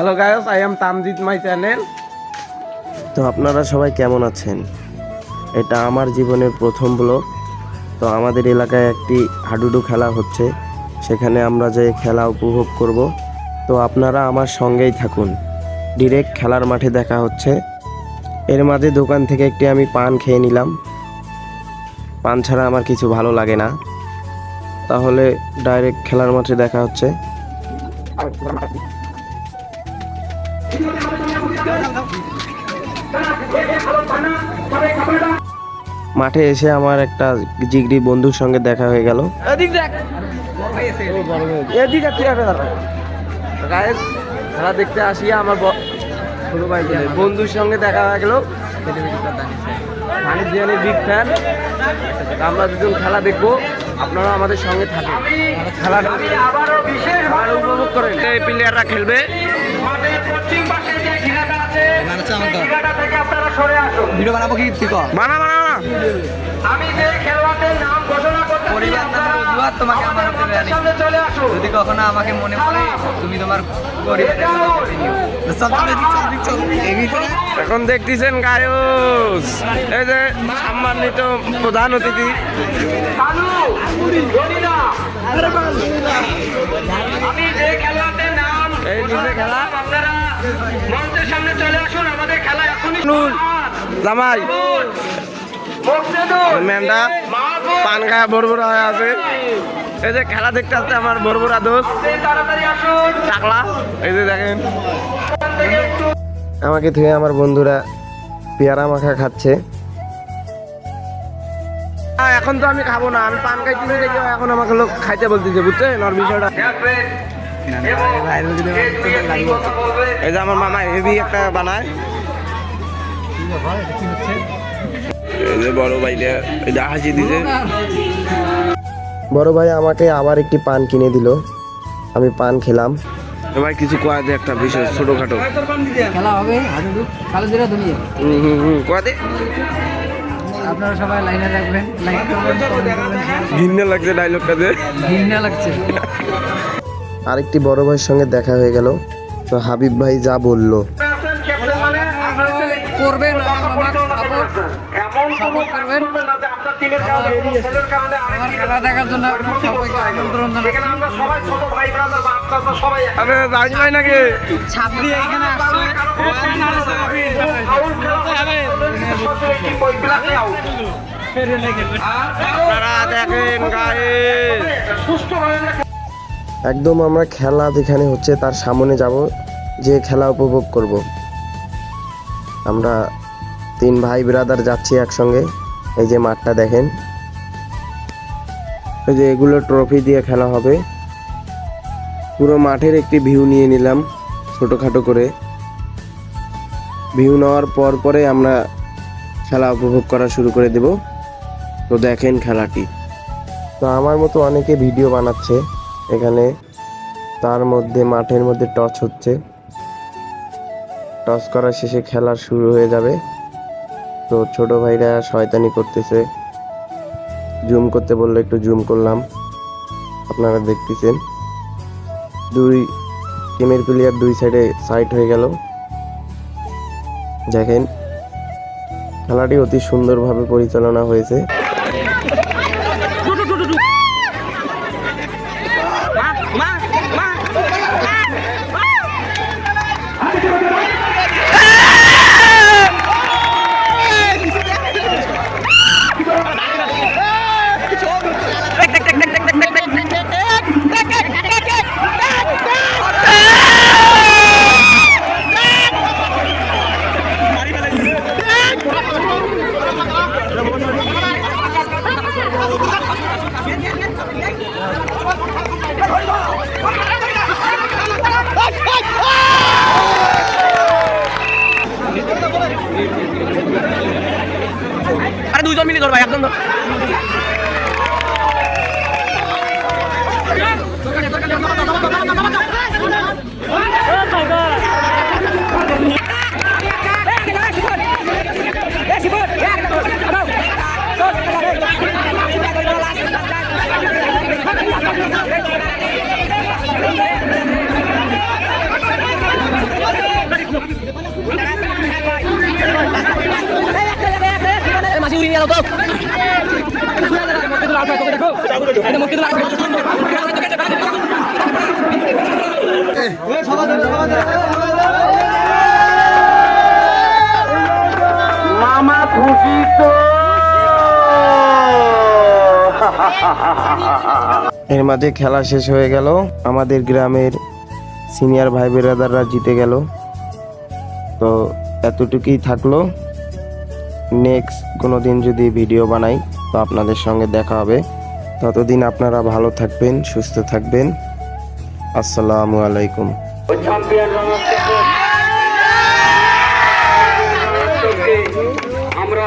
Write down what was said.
Hello guys, I am Tamjid my channel. তো আপনারা সবাই কেমন আছেন? এটা আমার জীবনের প্রথম ব্লগ। তো আমাদের এলাকায় একটি হাডুডু খেলা হচ্ছে, সেখানে আমরা যে খেলা উপভোগ করব। তো আপনারা আমার সঙ্গেই থাকুন, ডিরেক্ট খেলার মাঠে দেখা হচ্ছে। এর মাঝে দোকান থেকে একটি আমি পান খেয়ে নিলাম। পান ছাড়া আমার কিছু ভালো লাগে না। তাহলে ডাইরেক্ট খেলার মাঠে দেখা হচ্ছে। মাঠে এসে আমার একটা জিগরি বন্ধুর সঙ্গে দেখা হয়ে গেল। গাইস, খেলা দেখতে আসিয়া আমার ছোট ভাই বন্ধুর সঙ্গে দেখা হয়ে গেল। মানিক জিয়ানের বিগ ফ্যান। আমরা দুজন খেলা দেখবো, আপনারা আমাদের সঙ্গে থাকেন। খেলাটা উপভোগ করেন। এই প্লেয়াররা খেলবে। ভিডিও বানাবো কি বানা বানা না। আমি যে খেলোয়াড়দের নাম ঘোষণা করতে পরিবার নামের অজুহাত তোমাকে আমার সামনে চলে আসো। যদি কখনো আমাকে মনে পড়ে তুমি তোমার পরিবারের এখন দেখতেছেন গায়স, এই যে সম্মানিত প্রধান অতিথি আমি যে খেলোয়াড়দের নাম এই নিজে খেলা আপনারা মঞ্চের সামনে চলে আসুন। আমাদের খেলা এখনই জামাই ম্যানটা পান খায়া বড়বড়া হয়ে আছে। এই যে খেলা দেখতে আসতে আমার বড়বড়া দোস্ত তাড়াতাড়ি আসুন। টাকলা, এই যে দেখেন আমাকে ধুয়ে আমার বন্ধুরা পেয়ারা মাখা খাচ্ছে। এখন তো আমি খাবো না, আমি পান খাইতে দেখি এখন আমাকে লোক খাইতে বলতেছে, বুঝছেন ওর বিষয়টা। এই যে আমার মামা হেভি একটা বানায়। এই যে বড় ভাইটা এটা হাসি দিছে। বড় ভাই আমাকে আবার একটি পান কিনে দিল, আমি পান খেলাম। ভাই কিছু কোয়া দে, একটা বিষয় ছোটখাটো খেলা হবে হাডুডু কালোজিরা দুনিয়া। কোয়া দে। আপনারা সবাই লাইনে রাখবেন, লাইক করবেন, কমেন্ট করবেন। ঘিন্না লাগছে ডায়লগটা দে। ঘৃণা লাগছে। আরেকটি বড় ভাইয়ের সঙ্গে দেখা হয়ে গেল। তো হাবিব ভাই যা বলল করবেন, সাপোর্ট করবেন। আমার খেলা দেখার জন্য সবাইকে আমন্ত্রণ আরে রাজ ভাই নাকি ছাত্রী এখানে আসছে। আপনারা দেখেন গাইস, একদম আমরা খেলা যেখানে হচ্ছে তার সামনে যাব, যে খেলা উপভোগ করব। আমরা 3 ভাই ব্রাদার যাচ্ছি একসঙ্গে। এই যে মাঠটা দেখেন, এই যে এগুলো ট্রফি দিয়ে খেলা হবে। পুরো মাঠের একটি ভিউ নিয়ে নিলাম ছোটোখাটো করে। ভিউ নেওয়ার পরে আমরা খেলা উপভোগ করা শুরু করে দেব। তো দেখেন খেলাটি। তো আমার মতো অনেকে ভিডিও বানাচ্ছে এখানে। তার মধ্যে মাঠের মধ্যে টস হচ্ছে, টস করার শেষে খেলা শুরু হয়ে যাবে। তো ছোট ভাইরা শয়তানি করতেছে, জুম করতে বললো একটু জুম করলাম। আপনারা দেখতেছেন 2 টিমের প্লেয়ার 2 সাইডে সাইড হয়ে গেল। দেখেন খেলাটি অতি সুন্দরভাবে পরিচালনা হয়েছে। আরে 2 জন মিলে ধর ভাই, একজন ধর। মামা খুশি তো। এর মাঝে খেলা শেষ হয়ে গেল, আমাদের গ্রামের সিনিয়র ভাই বেরাদাররা জিতে গেল। তো এতটুকুই থাকলো, নেক্সট কোনো দিন যদি ভিডিও বানাই তো আপনাদের সঙ্গে দেখা হবে। ততদিন আপনারা ভালো থাকবেন, সুস্থ থাকবেন। আসসালামু আলাইকুম। আমরা